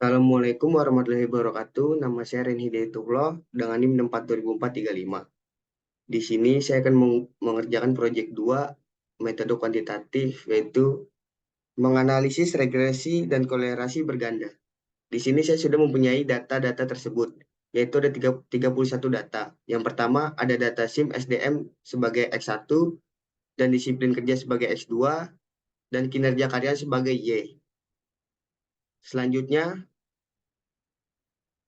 Assalamualaikum warahmatullahi wabarakatuh. Nama saya Ren Hidayatullah dengan NIM 643435. Di sini saya akan mengerjakan proyek 2 metode kuantitatif, yaitu menganalisis regresi dan kolerasi berganda. Di sini saya sudah mempunyai data-data tersebut, yaitu ada 31 data. Yang pertama ada data SIM SDM sebagai X1 dan disiplin kerja sebagai X2 dan kinerja karya sebagai Y. Selanjutnya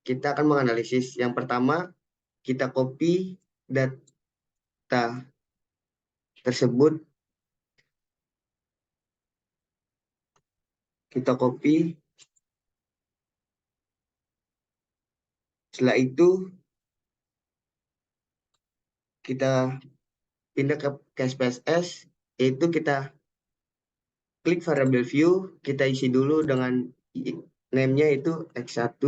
kita akan menganalisis. Yang pertama, kita copy data tersebut, kita copy. Setelah itu, kita pindah ke SPSS, yaitu kita klik variable view, kita isi dulu dengan name-nya itu X1,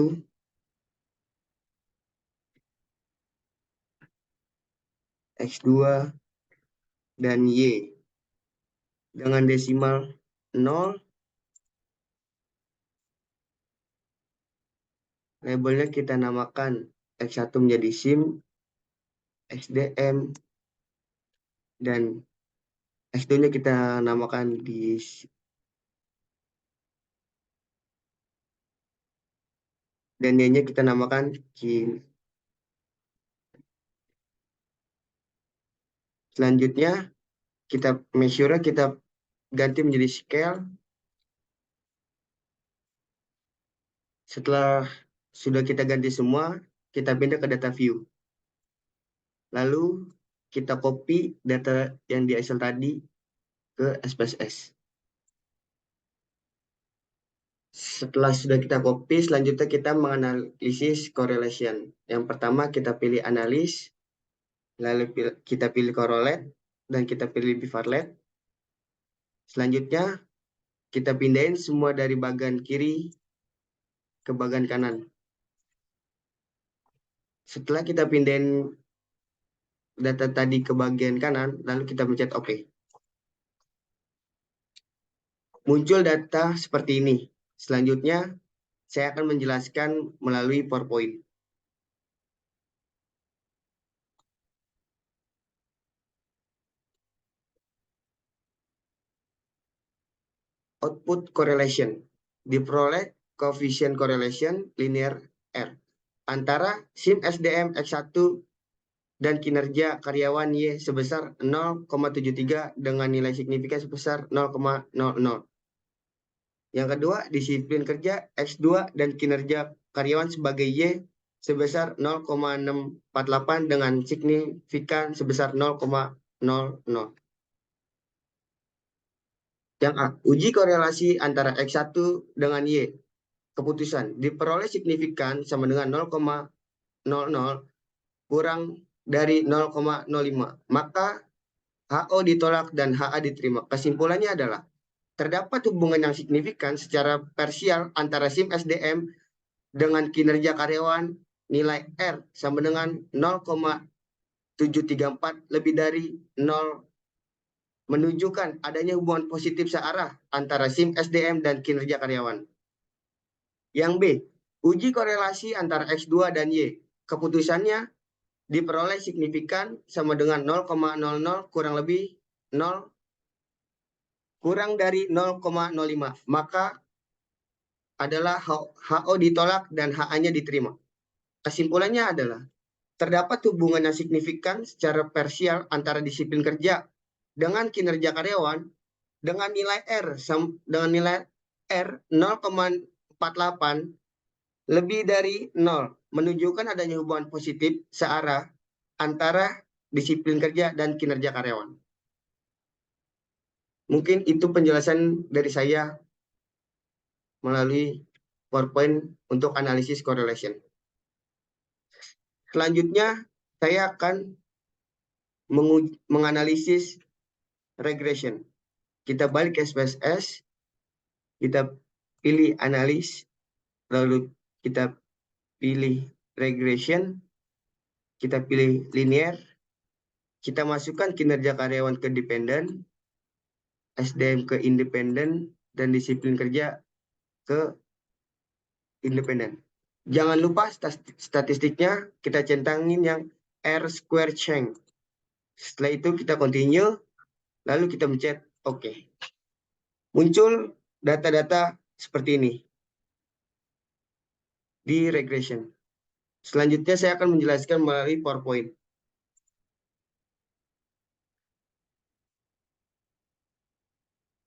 X2, dan Y. Dengan desimal 0, labelnya kita namakan X1 menjadi SIM, SDM, dan X2-nya kita namakan dan Y-nya kita namakan KIN. Selanjutnya, kita measure, kita ganti menjadi scale. Setelah sudah kita ganti semua, kita pindah ke data view. Lalu kita copy data yang di Excel tadi ke SPSS. Setelah sudah kita copy, selanjutnya kita menganalisis correlation. Yang pertama kita pilih analis, lalu kita pilih correlate, dan kita pilih bivarlet. Selanjutnya kita pindahin semua dari bagian kiri ke bagian kanan. Setelah kita pindahin data tadi ke bagian kanan, lalu kita pencet OK. Muncul data seperti ini. Selanjutnya, saya akan menjelaskan melalui PowerPoint. Output correlation. Diperoleh coefficient correlation linear R antara SIM SDM X1 dan kinerja karyawan Y sebesar 0,73 dengan nilai signifikan sebesar 0,00. Yang kedua, disiplin kerja X2 dan kinerja karyawan sebagai Y sebesar 0,648 dengan signifikan sebesar 0,00. Yang A, uji korelasi antara X1 dengan Y. Keputusan, diperoleh signifikan sama dengan 0,00 kurang dari 0,05. Maka HO ditolak dan HA diterima. Kesimpulannya adalah, terdapat hubungan yang signifikan secara parsial antara SIM SDM dengan kinerja karyawan, nilai R sama dengan 0,734 lebih dari 0, menunjukkan adanya hubungan positif searah antara SIM SDM dan kinerja karyawan. Yang B, uji korelasi antara X2 dan Y. Keputusannya diperoleh signifikan sama dengan 0,00 kurang lebih 0 kurang dari 0,05. Maka adalah HO ditolak dan HA-nya diterima. Kesimpulannya adalah, terdapat hubungan yang signifikan secara parsial antara disiplin kerja dengan kinerja karyawan dengan nilai R 0,48 lebih dari 0, menunjukkan adanya hubungan positif searah antara disiplin kerja dan kinerja karyawan. Mungkin itu penjelasan dari saya melalui PowerPoint untuk analisis correlation. Selanjutnya, saya akan menganalisis regression. Kita balik ke SPSS, kita pilih analis, lalu kita pilih regression, kita pilih linear, kita masukkan kinerja karyawan ke dependen, SDM ke independen, dan disiplin kerja ke independen. Jangan lupa statistiknya kita centangin yang R² change. Setelah itu kita continue, lalu kita mencet OK. Muncul data-data seperti ini di regression. Selanjutnya saya akan menjelaskan melalui PowerPoint.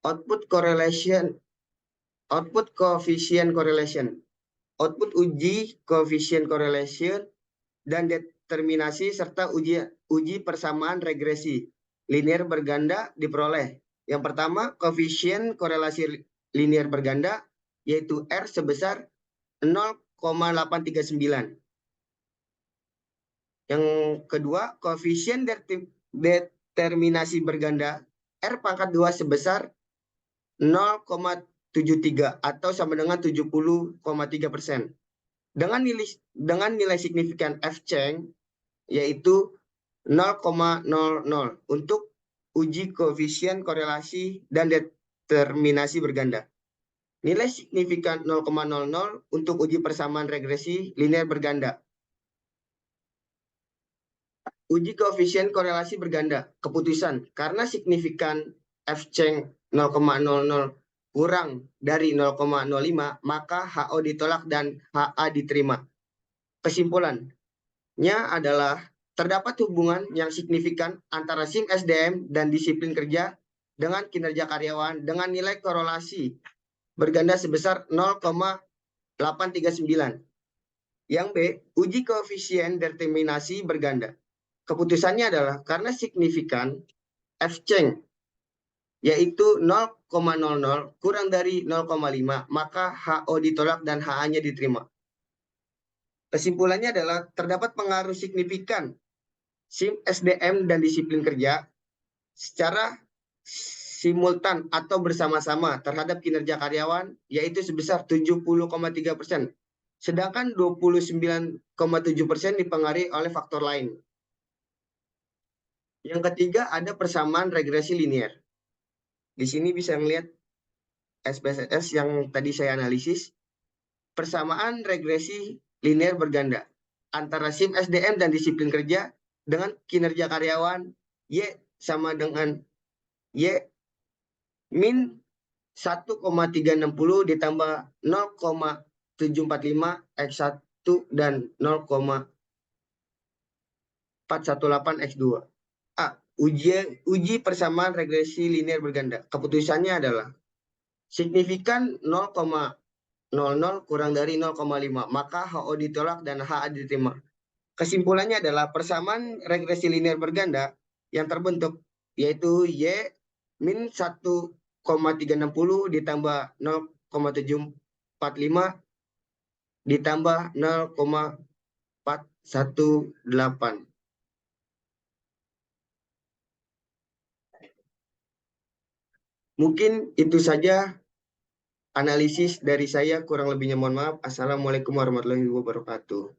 Output coefficient correlation. Output uji coefficient correlation dan determinasi serta uji persamaan regresi linear berganda diperoleh. Yang pertama, koefisien korelasi linear berganda yaitu R sebesar 0,839. Yang kedua, koefisien determinasi berganda R pangkat 2 sebesar 0,73 atau sama dengan 70,3%. Dengan nilai signifikan F change yaitu 0,00 untuk uji koefisien korelasi dan determinasi berganda. Nilai signifikan 0,00 untuk uji persamaan regresi linear berganda. Uji koefisien korelasi berganda. Keputusan karena signifikan F change 0,00 kurang dari 0,05, maka HO ditolak dan HA diterima. Kesimpulannya adalah terdapat hubungan yang signifikan antara SIM SDM dan disiplin kerja dengan kinerja karyawan dengan nilai korelasi berganda sebesar 0,839. Yang B, uji koefisien determinasi berganda. Keputusannya adalah karena signifikan F change yaitu 0,00 kurang dari 0,5, maka HO ditolak dan HA-nya diterima. Kesimpulannya adalah terdapat pengaruh signifikan SIM SDM dan disiplin kerja secara simultan atau bersama-sama terhadap kinerja karyawan, yaitu sebesar 70,3%. Sedangkan 29,7% dipengaruhi oleh faktor lain. Yang ketiga, ada persamaan regresi linear. Di sini bisa melihat SPSS yang tadi saya analisis. Persamaan regresi linear berganda antara SIM SDM dan disiplin kerja dengan kinerja karyawan Y sama dengan Y min 1,360 ditambah 0,745 X1 dan 0,418 X2. Uji persamaan regresi linear berganda. Keputusannya adalah signifikan 0,00 kurang dari 0,5, maka HO ditolak dan HA diterima. Kesimpulannya adalah persamaan regresi linear berganda yang terbentuk yaitu Y min 1,360 ditambah 0,745 ditambah 0,418. Mungkin itu saja analisis dari saya, kurang lebihnya mohon maaf. Assalamualaikum warahmatullahi wabarakatuh.